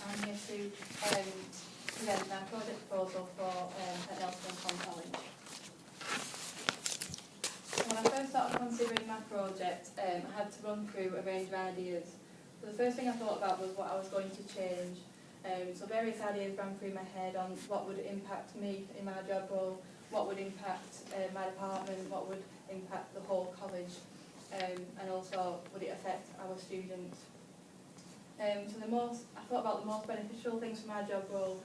I'm here to present my project proposal for at Nelson College. When I first started considering my project, I had to run through a range of ideas. So the first thing I thought about was what I was going to change. So various ideas ran through my head on what would impact me in my job role, what would impact my department, what would impact the whole college, and also would it affect our students. So I thought about the most beneficial things for my job role,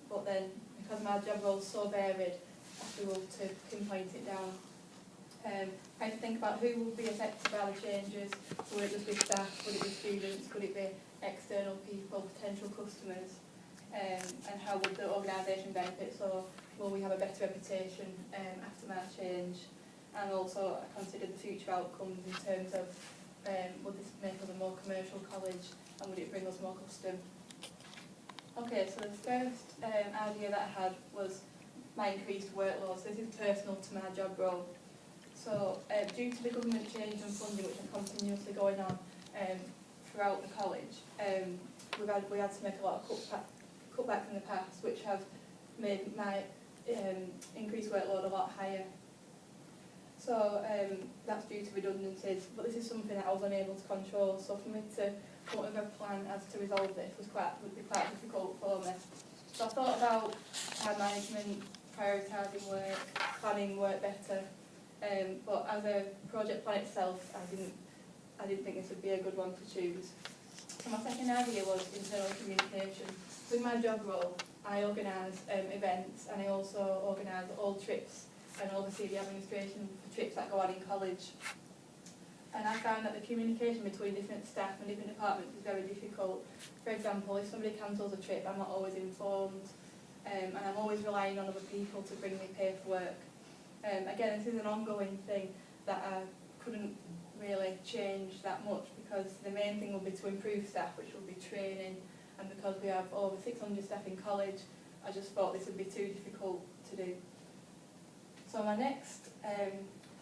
but then because my job role is so varied, I struggled to pinpoint it down. I had to think about who would be affected by the changes. Would it just be staff? Would it be students? Could it be external people, potential customers? And how would the organisation benefit? So will we have a better reputation after my change? And also I considered the future outcomes in terms of would this make us a more commercial college and would it bring us more custom? Okay, so the first idea that I had was my increased workload. So this is personal to my job role. So due to the government change and funding which are continuously going on throughout the college, we had to make a lot of cutbacks in the past, which have made my increased workload a lot higher. So that's due to redundancies, but this is something that I was unable to control. So for me to come up with a plan as to resolve this would be quite difficult for me. So I thought about time management, prioritising work, planning work better. But as a project plan itself, I didn't think this would be a good one to choose. So my second idea was internal communication. With my job role, I organise events and I also organise all trips and oversee the administration for trips that go on in college. And I found that the communication between different staff and different departments is very difficult. For example, if somebody cancels a trip, I'm not always informed, and I'm always relying on other people to bring me paperwork. Again, this is an ongoing thing that I couldn't really change that much because the main thing would be to improve staff, which would be training, and because we have over 600 staff in college, I just thought this would be too difficult to do. So my next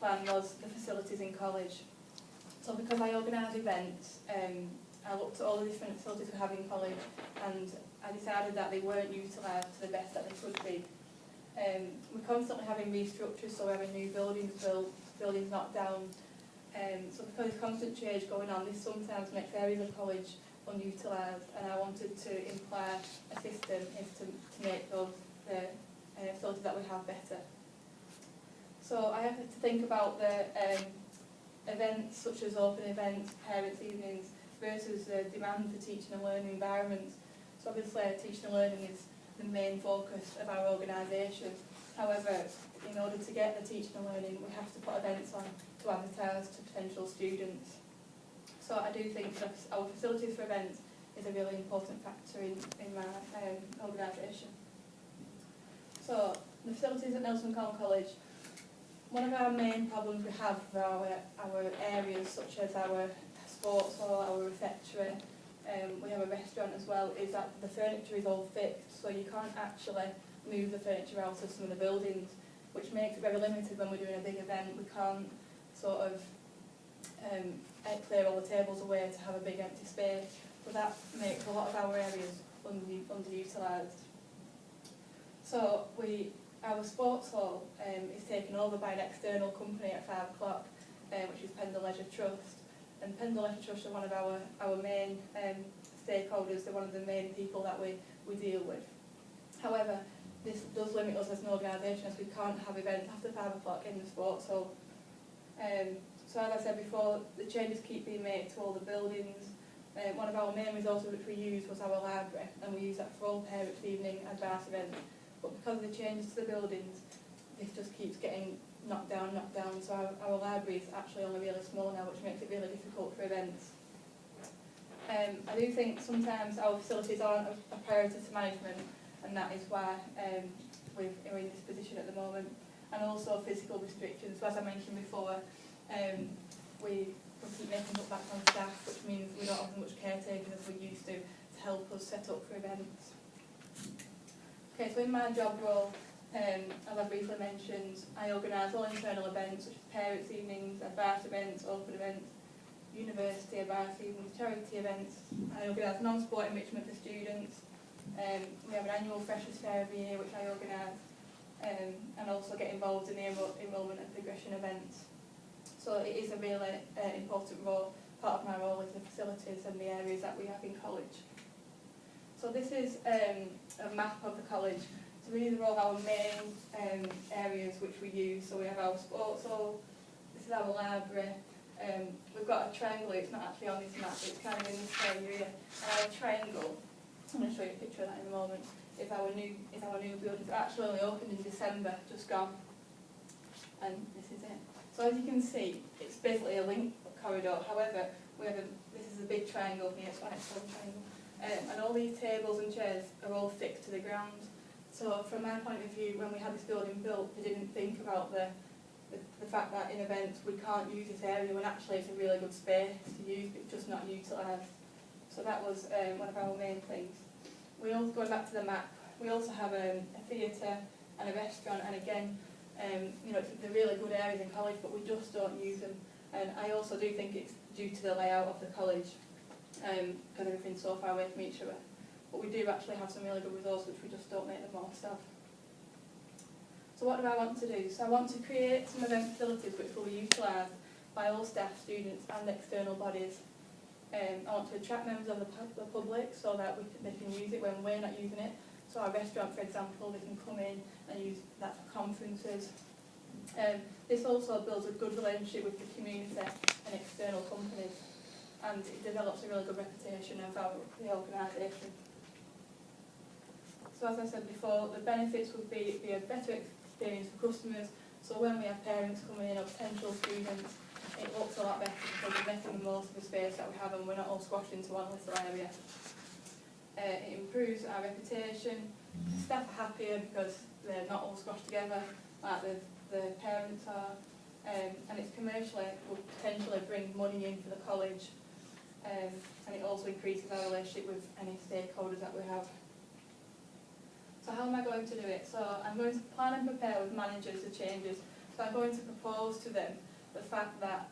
plan was the facilities in college. So because I organise events, I looked at all the different facilities we have in college and I decided that they weren't utilised to the best that they could be. We're constantly having restructures, so we're having new buildings built, buildings knocked down. So because there's constant change going on, this sometimes makes areas of college unutilised, and I wanted to imply a system to make those facilities that we have better. So I had to think about the events such as open events, parents' evenings, versus the demand for teaching and learning environments. So obviously teaching and learning is the main focus of our organisation. However, in order to get the teaching and learning, we have to put events on to advertise to potential students. So I do think that our facilities for events is a really important factor in my organisation. So the facilities at Nelson College, one of our main problems we have for our areas, such as our sports hall, our refectory, we have a restaurant as well, is that the furniture is all fixed, so you can't actually move the furniture out of some of the buildings, which makes it very limited when we're doing a big event. We can't sort of clear all the tables away to have a big empty space, so that makes a lot of our areas underutilised. So our sports hall is taken over by an external company at 5 o'clock, which is Pendle Leisure Trust. And Pendle Leisure Trust are one of our main stakeholders. They're one of the main people that we deal with. However, this does limit us as an organisation, as we can't have events after 5 o'clock in the sports hall. So as I said before, the changes keep being made to all the buildings. One of our main resources which we used was our library, and we use that for all parents' evening advice events. But because of the changes to the buildings, this just keeps getting knocked down. So our library is actually only really small now, which makes it really difficult for events. I do think sometimes our facilities aren't a priority to management, and that is why we're in this position at the moment. And also physical restrictions. So as I mentioned before, we keep making cutbacks on staff, which means we don't have as much caretaking as we used to help us set up for events. Okay, so in my job role, as I briefly mentioned, I organise all internal events such as parents' evenings, advice events, open events, university advisory with charity events, I organise non-sport enrichment for students. We have an annual Freshers' Fair every year which I organise, and also get involved in the enrolment and progression events. So it is a really important role. Part of my role is the facilities and the areas that we have in college. So this is a map of the college. So these are all our main areas which we use. So we have our sports hall, this is our library. We've got a triangle, it's not actually on this map, it's kind of in this area. And our triangle, I'm going to show you a picture of that in a moment, is our new building. It's actually only opened in December, just gone. And this is it. So as you can see, it's basically a link corridor. However, this is a big triangle here, it's why it's called a triangle. And all these tables and chairs are all fixed to the ground. So from my point of view, when we had this building built, we didn't think about the fact that in events we can't use this area when actually it's a really good space to use, but it's just not utilised. So that was one of our main things. We also, going back to the map, we also have a theatre and a restaurant, and again, you know, they're really good areas in college, but we just don't use them. And I also do think it's due to the layout of the college, because everything's so far away from each other. But we do actually have some really good resources which we just don't make the most of. So what do I want to do? So I want to create some event facilities which will be utilised by all staff, students and external bodies. I want to attract members of the public so that they can use it when we're not using it. So our restaurant, for example, they can come in and use that for conferences. This also builds a good relationship with the community and external companies, and it develops a really good reputation of the organisation. So as I said before, the benefits would be a better experience for customers. So when we have parents coming in or potential students, it looks a lot better because we're making the most of the space that we have and we're not all squashed into one little area. It improves our reputation. Staff are happier because they're not all squashed together like the parents are. And it's commercially, will potentially bring money in for the college. And it also increases our relationship with any stakeholders that we have. So how am I going to do it? So I'm going to plan and prepare with managers the changes. So I'm going to propose to them the fact that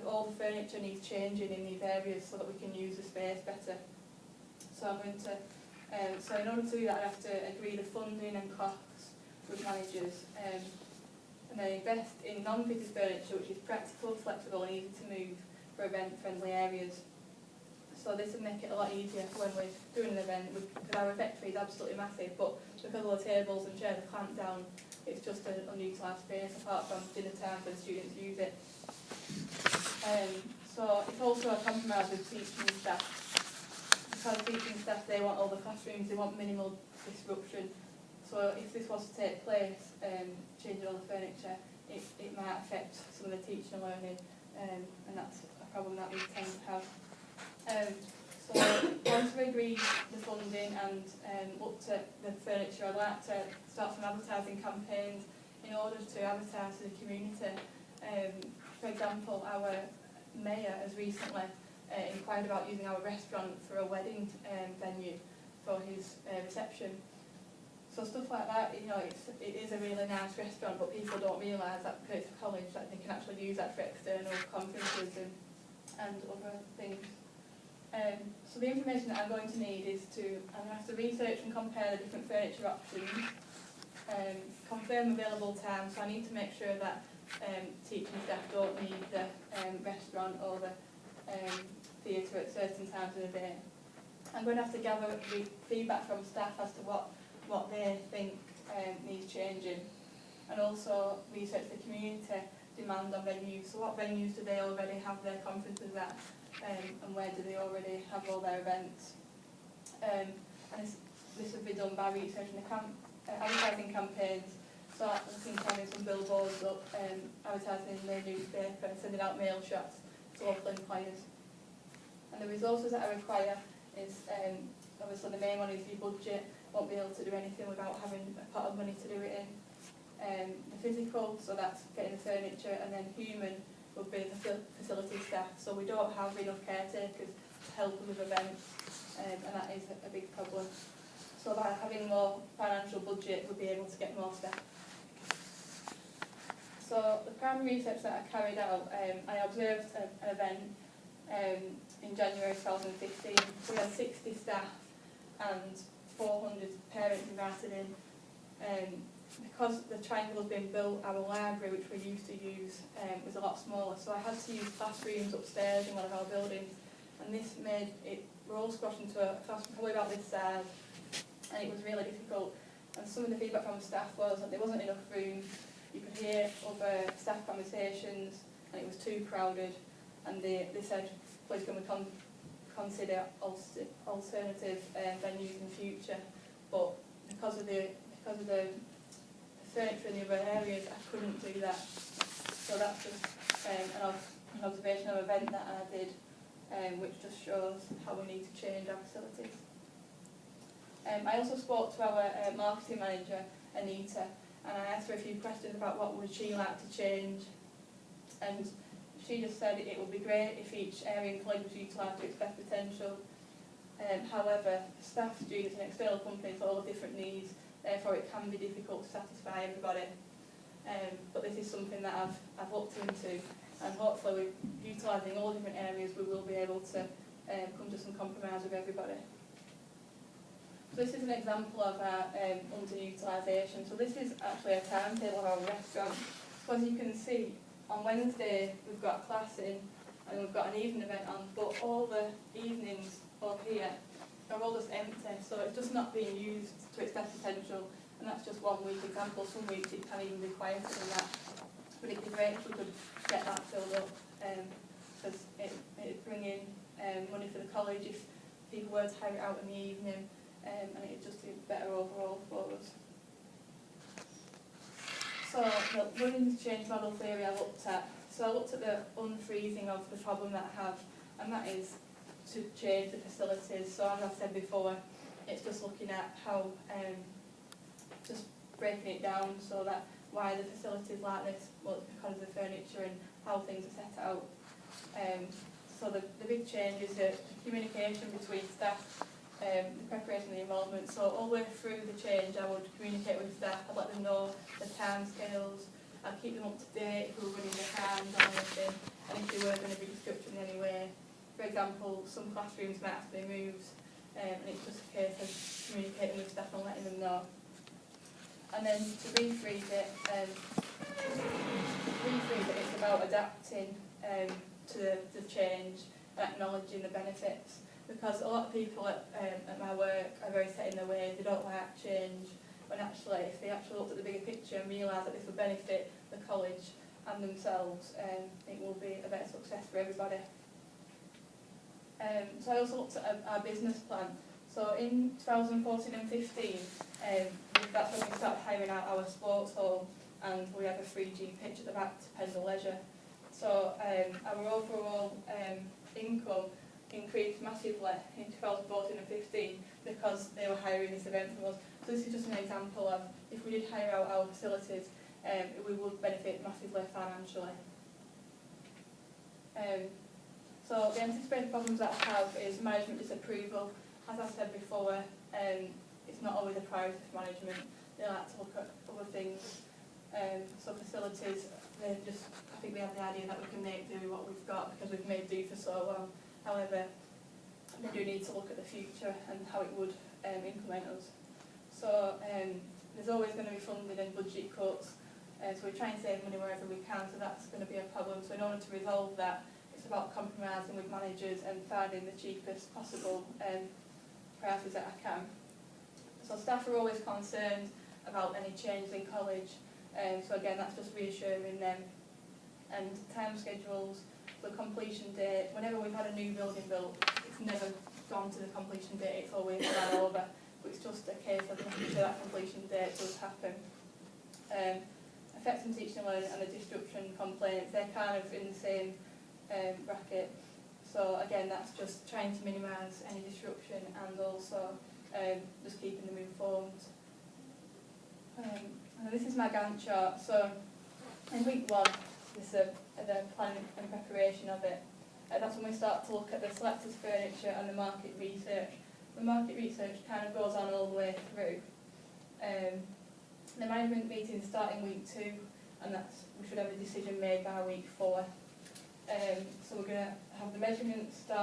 all the furniture needs changing in these areas so that we can use the space better. So I'm going to, so in order to do that, I have to agree the funding and costs with managers, and then invest in non-fitted furniture which is practical, flexible and easy to move for event-friendly areas. So this will make it a lot easier when we're doing an event, because our refectory is absolutely massive, but because all the tables and chairs are clamped down, it's just an unutilised space apart from dinner time when students use it. So it's also a compromise with teaching staff. Because teaching staff, they want all the classrooms, they want minimal disruption. So if this was to take place, changing all the furniture, it might affect some of the teaching and learning, and that's a problem that we tend to have. So once we agree the funding and looked at the furniture, I'd like to start some advertising campaigns in order to advertise to the community. For example, our mayor has recently inquired about using our restaurant for a wedding venue for his reception. So stuff like that, you know, it is a really nice restaurant, but people don't realise that because it's a college that they can actually use that for external conferences and other things. So the information that I'm going to need is I'm going to have to research and compare the different furniture options, confirm available time, so I need to make sure that teaching staff don't need the restaurant or the theatre at certain times of the day. I'm going to have to gather feedback from staff as to what they think needs changing, and also research the community demand on venues. So what venues do they already have their conferences at, and where do they already have all their events? And this would be done by researching the advertising campaigns. So I think having some billboards up, advertising in the newspaper, sending out mail shots to local employers. And the resources that I require is, obviously the main one is your budget. Won't be able to do anything without having a pot of money to do it in. The physical, so that's getting the furniture, and then human would be the facility staff. So we don't have enough caretakers to help us with events, and that is a big problem. So by having more financial budget, we'll be able to get more staff. So the primary research that I carried out, I observed an event in January 2015. We had 60 staff and 400 parents invited in. Because the triangle has been built, our library, which we used to use, was a lot smaller, so I had to use classrooms upstairs in one of our buildings, and this made it, we're all squashed into a classroom probably about this size, and it was really difficult. And some of the feedback from the staff was that there wasn't enough room, you could hear other staff conversations, and it was too crowded, and they said, please can we consider alternative venues in the future, but because of the furniture in the other areas, I couldn't do that. So that's just an observational event that I did, which just shows how we need to change our facilities. I also spoke to our marketing manager, Anita, and I asked her a few questions about what would she like to change. And she just said it would be great if each area in college was utilised to its best potential. However, staff, students and external companies all have different needs, therefore it can be difficult to satisfy everybody. But this is something that I've looked into, and hopefully with utilising all different areas we will be able to come to some compromise with everybody. So this is an example of our underutilisation. So this is actually a timetable of our restaurant. So as you can see, on Wednesday we've got a class in and we've got an evening event on, but all the evenings over here are all just empty, so it's just not being used to its best potential, and that's just one week example. Some weeks it can even be quieter than that, but it'd be great if we could get that filled up, because it'd bring in money for the college if people were to hire it out in the evening, and it'd just be better overall for us. So the running change model theory I looked at. So I looked at the unfreezing of the problem that I have, and that is to change the facilities. So as I've said before, it's just looking at how, just breaking it down so that why the facilities like this, well it's because of the furniture and how things are set out. So the big change is the communication between staff, the preparation and the involvement. So all the way through the change I would communicate with staff, I'd let them know the time scales, I'd keep them up to date if we were running behind on anything, and if they were going to be disrupted in any way. For example, some classrooms might have to be moved, and it's just a case of communicating with staff and letting them know. And then to refreeze it, it's about adapting to the change and acknowledging the benefits. Because a lot of people at my work are very set in their ways, they don't like change, when actually if they actually looked at the bigger picture and realised that this would benefit the college and themselves, it will be a better success for everybody. So I also looked at our business plan. So in 2014 and 15, that's when we started hiring out our sports hall, and we have a 3G pitch at the back to Pendle Leisure. So our overall income increased massively in 2014 and 15 because they were hiring this event from us. So this is just an example of if we did hire out our facilities, we would benefit massively financially. So the anticipated problems that I have is management disapproval. As I said before, it's not always a priority for management. They like to look at other things. So facilities, I think they have the idea that we can make do with what we've got because we've made do for so long. However, they do need to look at the future and how it would implement us. So there's always going to be funding and budget cuts. So we try and save money wherever we can, so that's going to be a problem. So in order to resolve that, it's about compromising with managers and finding the cheapest possible prices that I can. So staff are always concerned about any changes in college. So again, that's just reassuring them. And time schedules, the completion date. Whenever we've had a new building built, it's never gone to the completion date, it's always ran over. But it's just a case of making sure that completion date does happen. Effects on teaching and learning and the disruption complaints, they're kind of in the same bracket. So again, that's just trying to minimise any disruption and also just keeping them informed. And this is my Gantt chart. So in week 1, this is the planning and preparation of it. That's when we start to look at the selected furniture and the market research. The market research kind of goes on all the way through. The management meetings start in week 2, and we should have a decision made by week 4. So we're going to have the measurements start